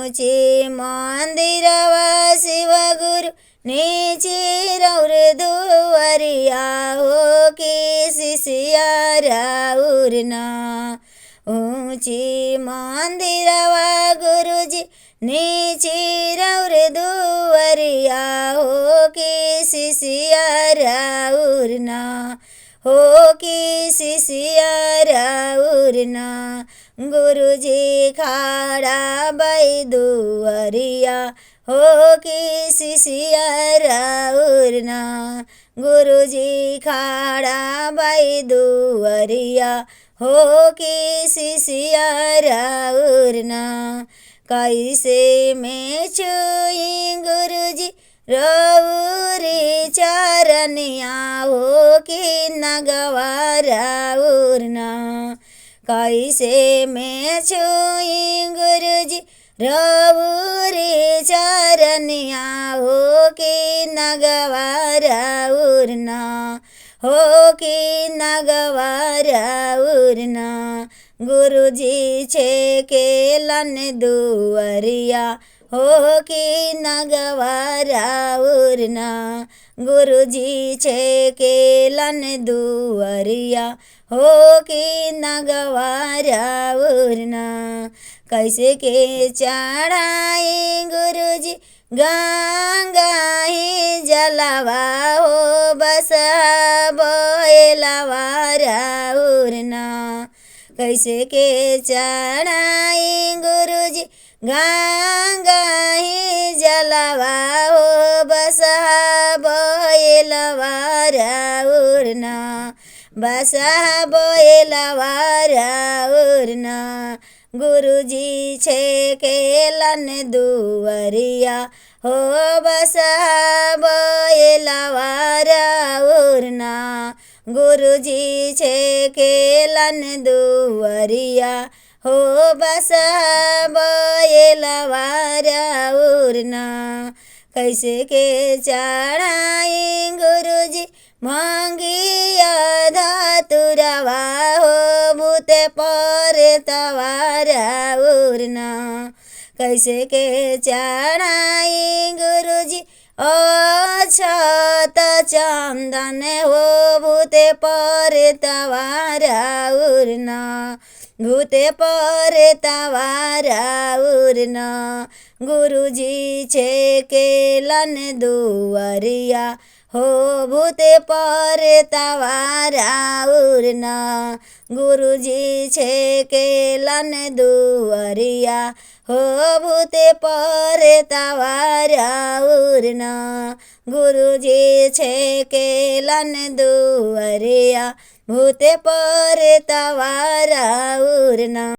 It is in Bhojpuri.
ऊंची मंदिरवा शिव गुरु नीचे रौर दुआरिया हो कि शिष्या राउरना। ऊंची मंदिरवा गुरुजी नीचे रौर दुआरिया हो कि शिष्या राउरना। हो कि शिष्या राउरना। गुरुजी खाड़ा बाई दुआरिया हो कि शिष्या राउरना। गुरुजी खाड़ा बाई दुआरिया हो कि शिष्या राउरना। कैसे में छुई गुरुजी रौरी चरनिया हो कि नगवा राउरना। कैसे में छुई गुरुजी रौरी चरनिया हो कि नगवा राउरना। हो कि नगवा राउरना। गुरुजी छे केलन दुआरिया हो कि नगवा राउरना। गुरुजी छे केलन दुआरिया हो कि नगवा राउरना। कैसे के चढ़ाई गुरुजी गंगा ही जलवा हो बस बोलवा राउरना। कैसे के चढ़ाई गुरुजी गंगा ही जलवा हो बस बोलवा राउरना। बस बोलवा राउरना। गुरुजी छे केलन दुआरिया हो बस बोलवा राउरना। गुरुजी छे केलन दुआरिया हो बस बोलवा राउरना। कैसे के चढ़ाई गुरुजी भांगिया धतुरवा हो भूते परतवा राउरना। कैसे के चढ़ाई गुरुजी अक्षत चंदन हो भूते परतवा राउरना। भूते परतवा राउरना। गुरुजी छे केलन दुआरिया हो भूते परतवा राउरना। गुरुजी छे केलन दुआरिया हो भूते परतवा राउरना। गुरुजी छे केलन दुआरिया भूते परतवा राउरना।